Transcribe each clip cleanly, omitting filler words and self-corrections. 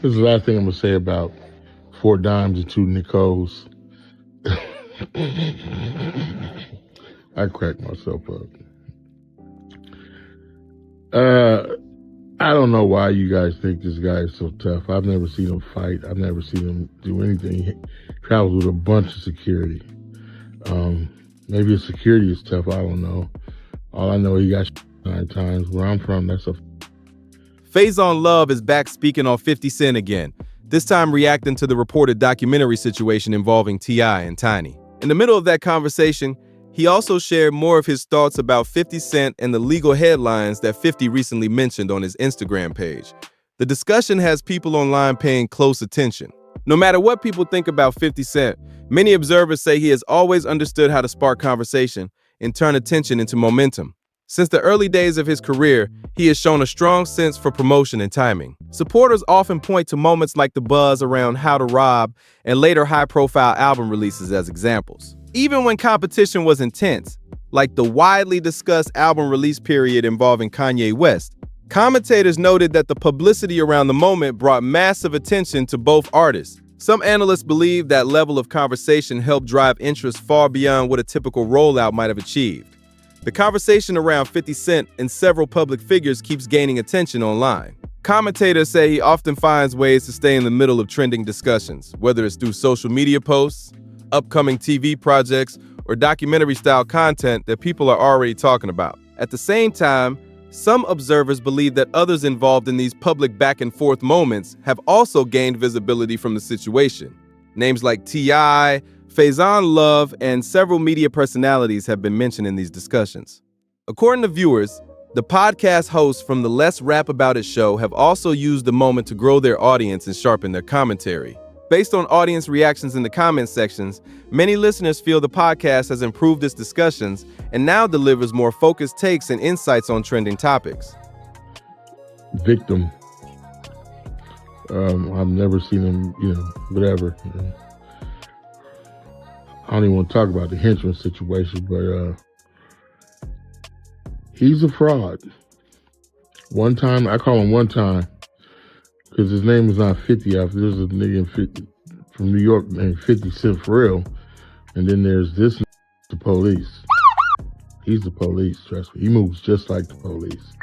This is the last thing I'm gonna say about four dimes and two Nicoles. I cracked myself up. I don't know why you guys think this guy is so tough. I've never seen him fight. I've never seen him do anything. He travels with a bunch of security. Maybe his security is tough. I don't know. All I know, he got 9 times. Where I'm from, that's a... Faizon Love is back speaking on 50 Cent again, this time reacting to the reported documentary situation involving T.I. and Tiny. In the middle of that conversation, he also shared more of his thoughts about 50 Cent and the legal headlines that 50 recently mentioned on his Instagram page. The discussion has people online paying close attention. No matter what people think about 50 Cent, many observers say he has always understood how to spark conversation and turn attention into momentum. Since the early days of his career, he has shown a strong sense for promotion and timing. Supporters often point to moments like the buzz around How to Rob and later high-profile album releases as examples. Even when competition was intense, like the widely discussed album release period involving Kanye West, commentators noted that the publicity around the moment brought massive attention to both artists. Some analysts believe that level of conversation helped drive interest far beyond what a typical rollout might have achieved. The conversation around 50 Cent and several public figures keeps gaining attention online. Commentators say he often finds ways to stay in the middle of trending discussions, whether it's through social media posts, upcoming TV projects, or documentary-style content that people are already talking about. At the same time, some observers believe that others involved in these public back-and-forth moments have also gained visibility from the situation. Names like T.I., Faizon Love, and several media personalities have been mentioned in these discussions. According to viewers, the podcast hosts from the Let's Rap About It show have also used the moment to grow their audience and sharpen their commentary. Based on audience reactions in the comment sections, many listeners feel the podcast has improved its discussions and now delivers more focused takes and insights on trending topics. Victim. I've never seen him, whatever. I don't even want to talk about the henchman situation, but he's a fraud. One time, I call him one time, because his name is not 50. There's a nigga from New York named 50 Cent for real. And then there's this the police. He's the police, trust me. He moves just like the police.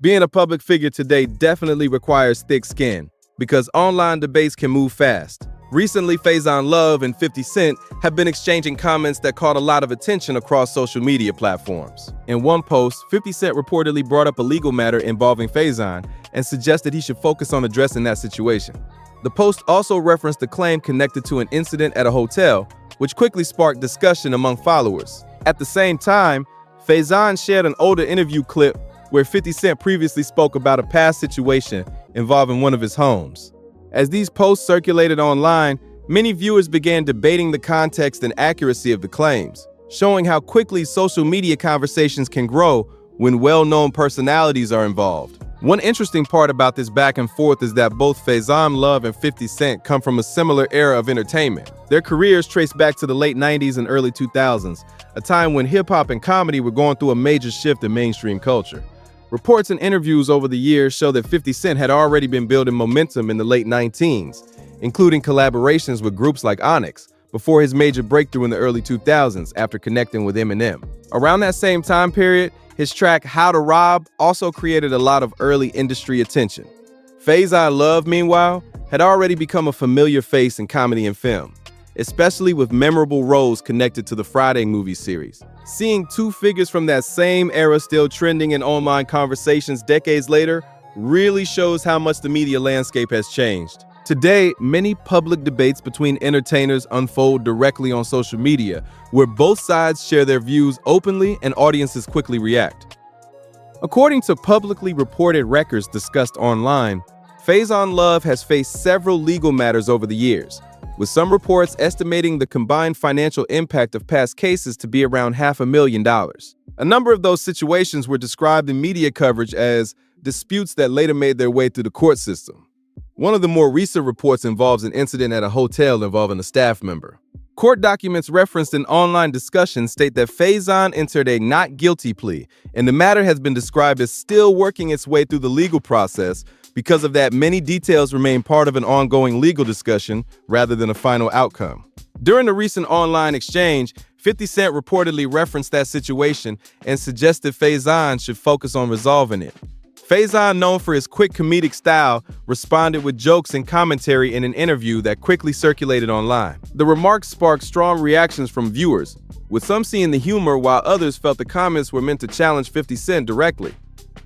Being a public figure today definitely requires thick skin, because online debates can move fast. Recently, Faizon Love and 50 Cent have been exchanging comments that caught a lot of attention across social media platforms. In one post, 50 Cent reportedly brought up a legal matter involving Faizon and suggested he should focus on addressing that situation. The post also referenced a claim connected to an incident at a hotel, which quickly sparked discussion among followers. At the same time, Faizon shared an older interview clip where 50 Cent previously spoke about a past situation involving one of his homes. As these posts circulated online, many viewers began debating the context and accuracy of the claims, showing how quickly social media conversations can grow when well-known personalities are involved. One interesting part about this back and forth is that both Faizon Love and 50 Cent come from a similar era of entertainment. Their careers trace back to the late 90s and early 2000s, a time when hip-hop and comedy were going through a major shift in mainstream culture. Reports and interviews over the years show that 50 Cent had already been building momentum in the late 19s, including collaborations with groups like Onyx, before his major breakthrough in the early 2000s after connecting with Eminem. Around that same time period, his track How to Rob also created a lot of early industry attention. Faizon Love, meanwhile, had already become a familiar face in comedy and film, especially with memorable roles connected to the Friday movie series. Seeing two figures from that same era still trending in online conversations decades later really shows how much the media landscape has changed. Today, many public debates between entertainers unfold directly on social media, where both sides share their views openly and audiences quickly react. According to publicly reported records discussed online, Faizon Love has faced several legal matters over the years, with some reports estimating the combined financial impact of past cases to be around $500,000. A number of those situations were described in media coverage as disputes that later made their way through the court system. One of the more recent reports involves an incident at a hotel involving a staff member. Court documents referenced in online discussions state that Faizon entered a not guilty plea, and the matter has been described as still working its way through the legal process, Because of that, many details remain part of an ongoing legal discussion rather than a final outcome. During the recent online exchange, 50 Cent reportedly referenced that situation and suggested Faizon should focus on resolving it. Faizon, known for his quick comedic style, responded with jokes and commentary in an interview that quickly circulated online. The remarks sparked strong reactions from viewers, with some seeing the humor while others felt the comments were meant to challenge 50 Cent directly.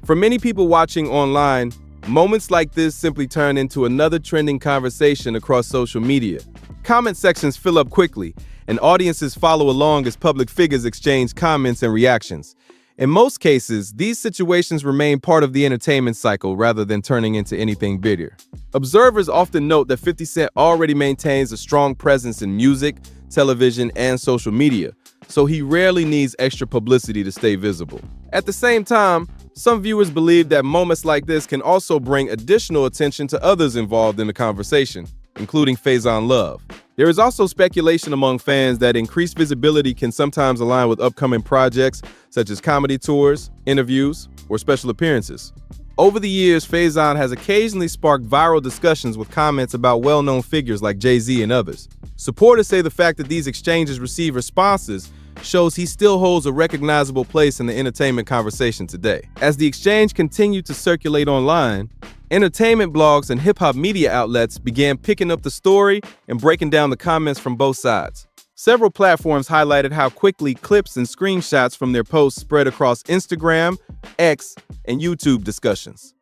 For many people watching online, moments like this simply turn into another trending conversation across social media. Comment sections fill up quickly, and audiences follow along as public figures exchange comments and reactions. In most cases, these situations remain part of the entertainment cycle rather than turning into anything bigger. Observers often note that 50 Cent already maintains a strong presence in music, television, and social media, so he rarely needs extra publicity to stay visible. At the same time, some viewers believe that moments like this can also bring additional attention to others involved in the conversation, including Faizon Love. There is also speculation among fans that increased visibility can sometimes align with upcoming projects such as comedy tours, interviews, or special appearances. Over the years, Faizon has occasionally sparked viral discussions with comments about well-known figures like Jay-Z and others. Supporters say the fact that these exchanges receive responses shows he still holds a recognizable place in the entertainment conversation today. As the exchange continued to circulate online, entertainment blogs and hip-hop media outlets began picking up the story and breaking down the comments from both sides. Several platforms highlighted how quickly clips and screenshots from their posts spread across Instagram, X, and YouTube discussions.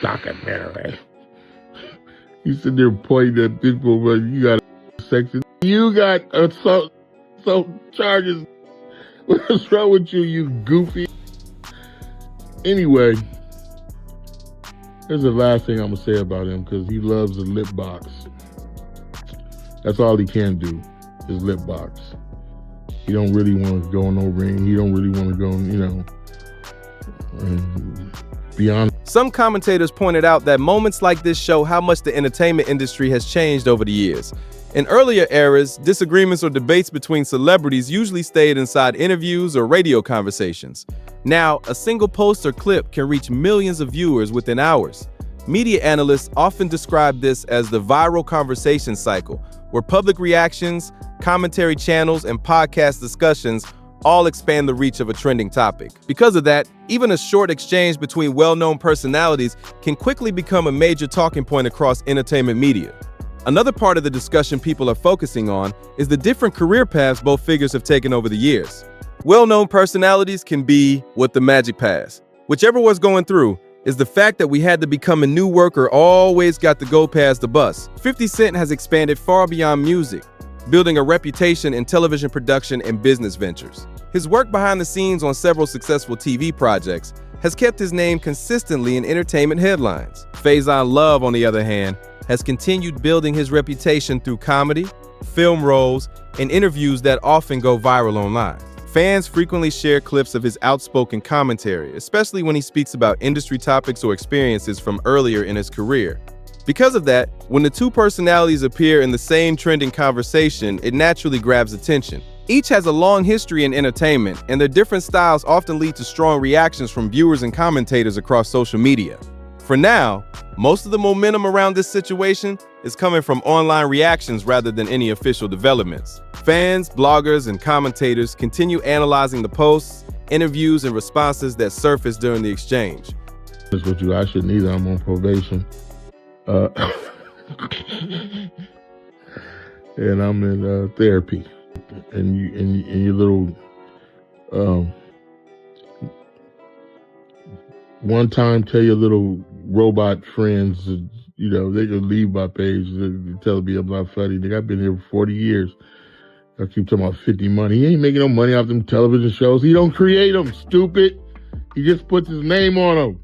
Documentary. You sit there pointing at people, but you got a section. You got assault charges. What's wrong with you, you goofy? Anyway, here's the last thing I'm gonna say about him, because he loves a lip box. That's all he can do, is lip box. He don't really want to go in no ring. He don't really want to go, be honest. Some commentators pointed out that moments like this show how much the entertainment industry has changed over the years. In earlier eras, disagreements or debates between celebrities usually stayed inside interviews or radio conversations. Now, a single post or clip can reach millions of viewers within hours. Media analysts often describe this as the viral conversation cycle, where public reactions, commentary channels, and podcast discussions all expand the reach of a trending topic. Because of that, even a short exchange between well-known personalities can quickly become a major talking point across entertainment media. Another part of the discussion people are focusing on is the different career paths both figures have taken over the years. Well-known personalities can be what the magic pass. Whichever was going through, is the fact that we had to become a new worker always got to go past the bus. 50 Cent has expanded far beyond music, building a reputation in television production and business ventures. His work behind the scenes on several successful TV projects has kept his name consistently in entertainment headlines. Faizon Love, on the other hand, has continued building his reputation through comedy, film roles, and interviews that often go viral online. Fans frequently share clips of his outspoken commentary, especially when he speaks about industry topics or experiences from earlier in his career. Because of that, when the two personalities appear in the same trending conversation, it naturally grabs attention. Each has a long history in entertainment, and their different styles often lead to strong reactions from viewers and commentators across social media. For now, most of the momentum around this situation is coming from online reactions rather than any official developments. Fans, bloggers, and commentators continue analyzing the posts, interviews, and responses that surface during the exchange. That's what I shouldn't either. I'm on probation. And I'm in therapy. And your little one time tell your little robot friends, they can leave my page and tell me I'm not funny. I've been here for 40 years. I keep talking about 50 money. He ain't making no money off them television shows. He don't create them, stupid. He just puts his name on them.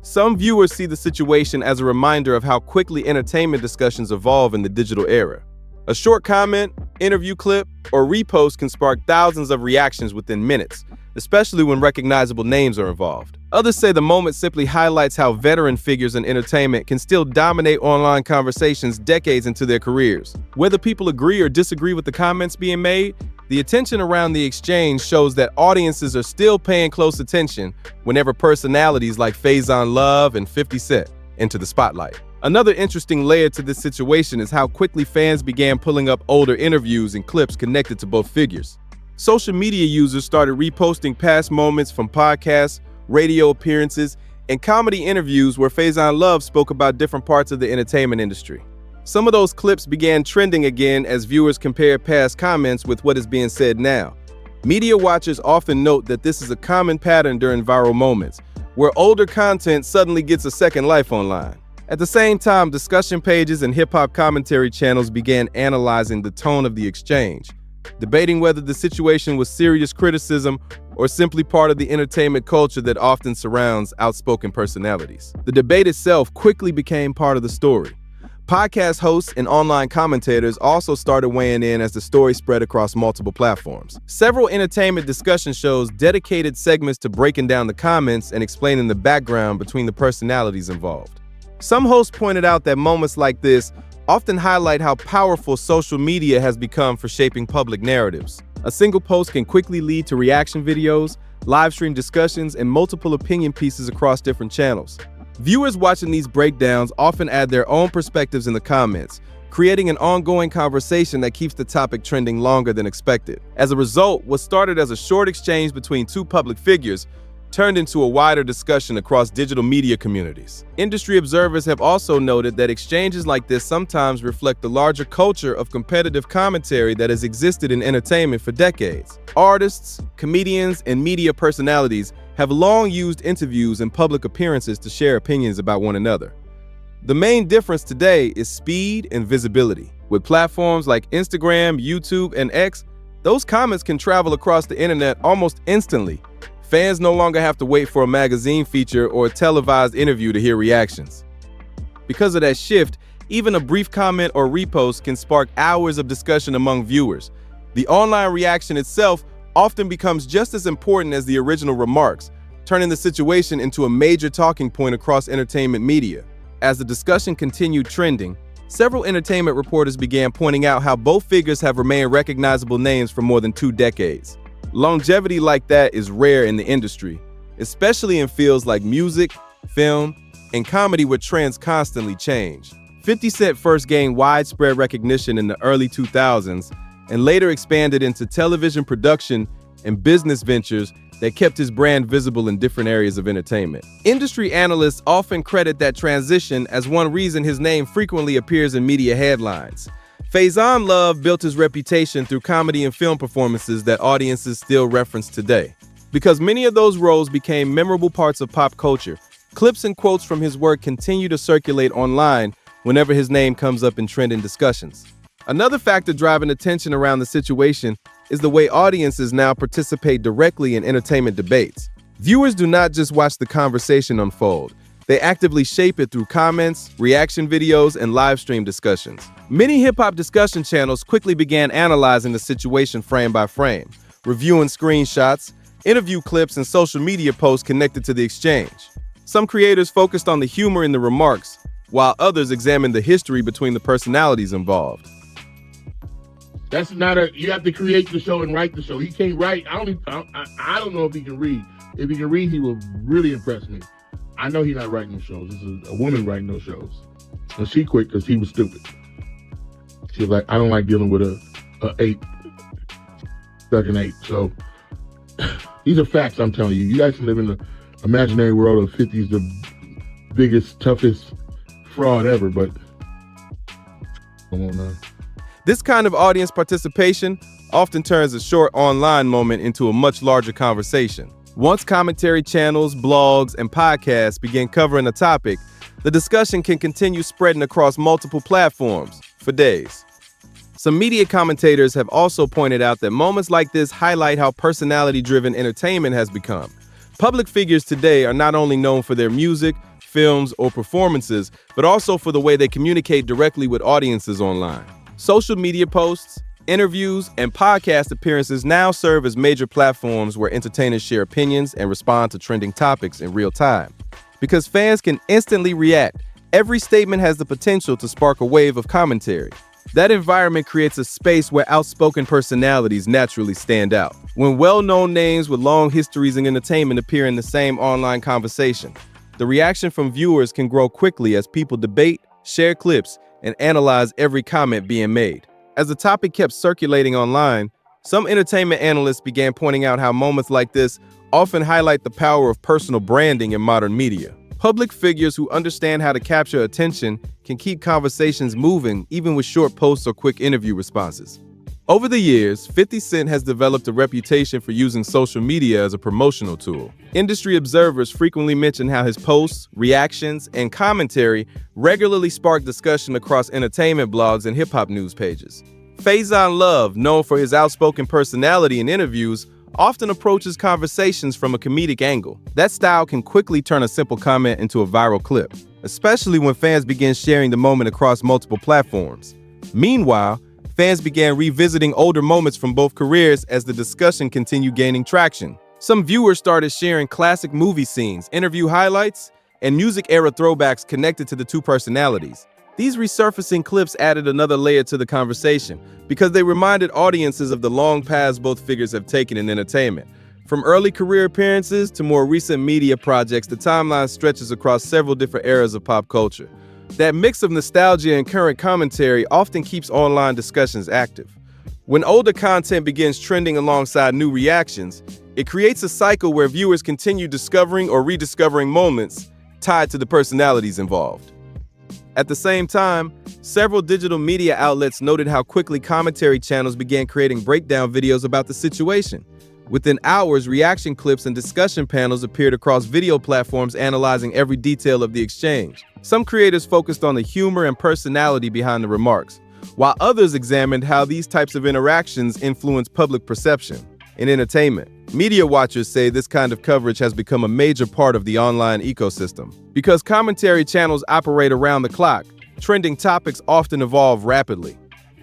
Some viewers see the situation as a reminder of how quickly entertainment discussions evolve in the digital era. A short comment, interview clip, or repost can spark thousands of reactions within minutes, especially when recognizable names are involved. Others say the moment simply highlights how veteran figures in entertainment can still dominate online conversations decades into their careers. Whether people agree or disagree with the comments being made, The attention around the exchange shows that audiences are still paying close attention whenever personalities like Faizon Love and 50 Cent enter the spotlight. Another interesting layer to this situation is how quickly fans began pulling up older interviews and clips connected to both figures. Social media users started reposting past moments from podcasts, radio appearances, and comedy interviews where Faizon Love spoke about different parts of the entertainment industry. Some of those clips began trending again as viewers compared past comments with what is being said now. Media watchers often note that this is a common pattern during viral moments, where older content suddenly gets a second life online. At the same time, discussion pages and hip-hop commentary channels began analyzing the tone of the exchange, debating whether the situation was serious criticism or simply part of the entertainment culture that often surrounds outspoken personalities. The debate itself quickly became part of the story. Podcast hosts and online commentators also started weighing in as the story spread across multiple platforms. Several entertainment discussion shows dedicated segments to breaking down the comments and explaining the background between the personalities involved. Some hosts pointed out that moments like this often highlight how powerful social media has become for shaping public narratives. A single post can quickly lead to reaction videos, live stream discussions, and multiple opinion pieces across different channels. Viewers watching these breakdowns often add their own perspectives in the comments, creating an ongoing conversation that keeps the topic trending longer than expected. As a result, what started as a short exchange between two public figures turned into a wider discussion across digital media communities. Industry observers have also noted that exchanges like this sometimes reflect the larger culture of competitive commentary that has existed in entertainment for decades. Artists, comedians, and media personalities have long used interviews and public appearances to share opinions about one another. The main difference today is speed and visibility. With platforms like Instagram, YouTube, and X, those comments can travel across the internet almost instantly. Fans no longer have to wait for a magazine feature or a televised interview to hear reactions. Because of that shift, even a brief comment or repost can spark hours of discussion among viewers. The online reaction itself often becomes just as important as the original remarks, turning the situation into a major talking point across entertainment media. As the discussion continued trending, several entertainment reporters began pointing out how both figures have remained recognizable names for more than 2 decades. Longevity like that is rare in the industry, especially in fields like music, film, and comedy where trends constantly change. 50 Cent first gained widespread recognition in the early 2000s and later expanded into television production and business ventures that kept his brand visible in different areas of entertainment. Industry analysts often credit that transition as one reason his name frequently appears in media headlines. Faizon Love built his reputation through comedy and film performances that audiences still reference today. Because many of those roles became memorable parts of pop culture, clips and quotes from his work continue to circulate online whenever his name comes up in trending discussions. Another factor driving attention around the situation is the way audiences now participate directly in entertainment debates. Viewers do not just watch the conversation unfold. They actively shape it through comments, reaction videos, and live stream discussions. Many hip-hop discussion channels quickly began analyzing the situation frame by frame, reviewing screenshots, interview clips, and social media posts connected to the exchange. Some creators focused on the humor in the remarks, while others examined the history between the personalities involved. That's not you have to create the show and write the show. He can't write. I don't know if he can read. If he can read, he will really impress me. I know he's not writing those shows. This is a woman writing those shows. And she quit because he was stupid. She was like, I don't like dealing with a ape, stuck an ape. So these are facts I'm telling you. You guys can live in the imaginary world of 50's the biggest, toughest fraud ever, but come on now. This kind of audience participation often turns a short online moment into a much larger conversation. Once commentary channels, blogs, and podcasts begin covering a topic, the discussion can continue spreading across multiple platforms for days. Some media commentators have also pointed out that moments like this highlight how personality-driven entertainment has become. Public figures today are not only known for their music, films, or performances, but also for the way they communicate directly with audiences online. Social media posts, interviews, and podcast appearances now serve as major platforms where entertainers share opinions and respond to trending topics in real time. Because fans can instantly react, every statement has the potential to spark a wave of commentary. That environment creates a space where outspoken personalities naturally stand out. When well-known names with long histories in entertainment appear in the same online conversation, the reaction from viewers can grow quickly as people debate, share clips, and analyze every comment being made. As the topic kept circulating online, some entertainment analysts began pointing out how moments like this often highlight the power of personal branding in modern media. Public figures who understand how to capture attention can keep conversations moving even with short posts or quick interview responses. Over the years, 50 Cent has developed a reputation for using social media as a promotional tool. Industry observers frequently mention how his posts, reactions, and commentary regularly spark discussion across entertainment blogs and hip-hop news pages. Faizon Love, known for his outspoken personality in interviews, often approaches conversations from a comedic angle. That style can quickly turn a simple comment into a viral clip, especially when fans begin sharing the moment across multiple platforms. Meanwhile, fans began revisiting older moments from both careers as the discussion continued gaining traction. Some viewers started sharing classic movie scenes, interview highlights, and music era throwbacks connected to the two personalities. These resurfacing clips added another layer to the conversation because they reminded audiences of the long paths both figures have taken in entertainment. From early career appearances to more recent media projects, the timeline stretches across several different eras of pop culture. That mix of nostalgia and current commentary often keeps online discussions active. When older content begins trending alongside new reactions, it creates a cycle where viewers continue discovering or rediscovering moments tied to the personalities involved. At the same time, several digital media outlets noted how quickly commentary channels began creating breakdown videos about the situation. Within hours, reaction clips and discussion panels appeared across video platforms analyzing every detail of the exchange. Some creators focused on the humor and personality behind the remarks, while others examined how these types of interactions influence public perception. In entertainment, media watchers say this kind of coverage has become a major part of the online ecosystem. Because commentary channels operate around the clock, trending topics often evolve rapidly.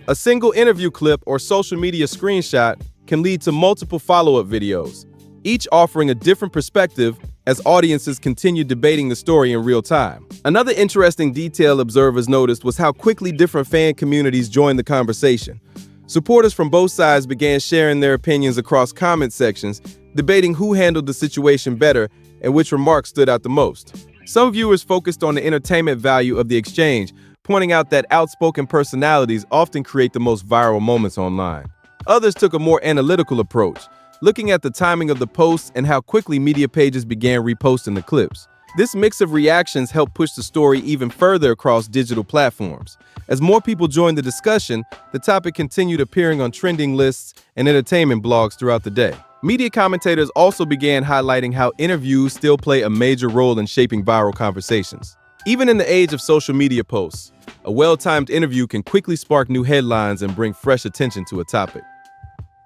A single interview clip or social media screenshot can lead to multiple follow-up videos, each offering a different perspective as audiences continue debating the story in real time. Another interesting detail observers noticed was how quickly different fan communities joined the conversation. Supporters from both sides began sharing their opinions across comment sections, debating who handled the situation better and which remarks stood out the most. Some viewers focused on the entertainment value of the exchange, pointing out that outspoken personalities often create the most viral moments online. Others took a more analytical approach, looking at the timing of the posts and how quickly media pages began reposting the clips. This mix of reactions helped push the story even further across digital platforms. As more people joined the discussion, the topic continued appearing on trending lists and entertainment blogs throughout the day. Media commentators also began highlighting how interviews still play a major role in shaping viral conversations. Even in the age of social media posts, a well-timed interview can quickly spark new headlines and bring fresh attention to a topic.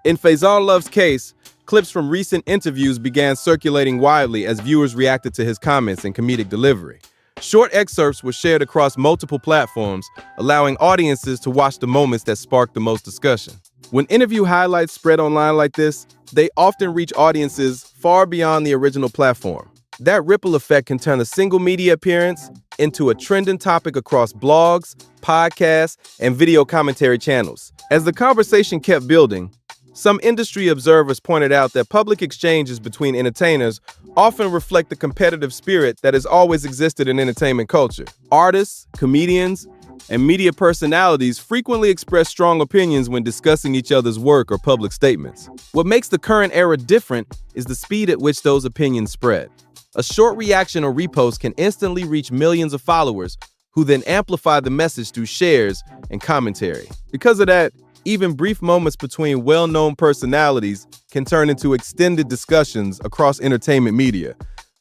In Faizon Love's case, clips from recent interviews began circulating widely as viewers reacted to his comments and comedic delivery. Short excerpts were shared across multiple platforms, allowing audiences to watch the moments that sparked the most discussion. When interview highlights spread online like this, they often reach audiences far beyond the original platform. That ripple effect can turn a single media appearance into a trending topic across blogs, podcasts, and video commentary channels. As the conversation kept building, some industry observers pointed out that public exchanges between entertainers often reflect the competitive spirit that has always existed in entertainment culture. Artists, comedians, and media personalities frequently express strong opinions when discussing each other's work or public statements. What makes the current era different is the speed at which those opinions spread. A short reaction or repost can instantly reach millions of followers who then amplify the message through shares and commentary. Because of that, even brief moments between well-known personalities can turn into extended discussions across entertainment media.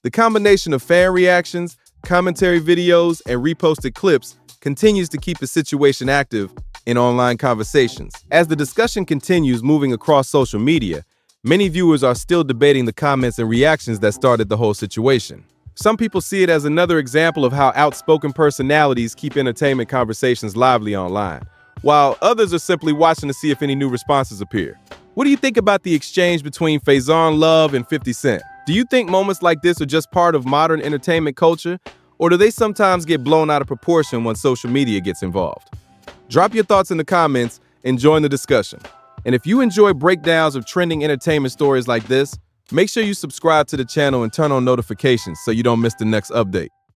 The combination of fan reactions, commentary videos, and reposted clips continues to keep the situation active in online conversations. As the discussion continues moving across social media, many viewers are still debating the comments and reactions that started the whole situation. Some people see it as another example of how outspoken personalities keep entertainment conversations lively online, while others are simply watching to see if any new responses appear. What do you think about the exchange between Faizon Love and 50 Cent? Do you think moments like this are just part of modern entertainment culture, or do they sometimes get blown out of proportion when social media gets involved? Drop your thoughts in the comments and join the discussion. And if you enjoy breakdowns of trending entertainment stories like this, make sure you subscribe to the channel and turn on notifications so you don't miss the next update.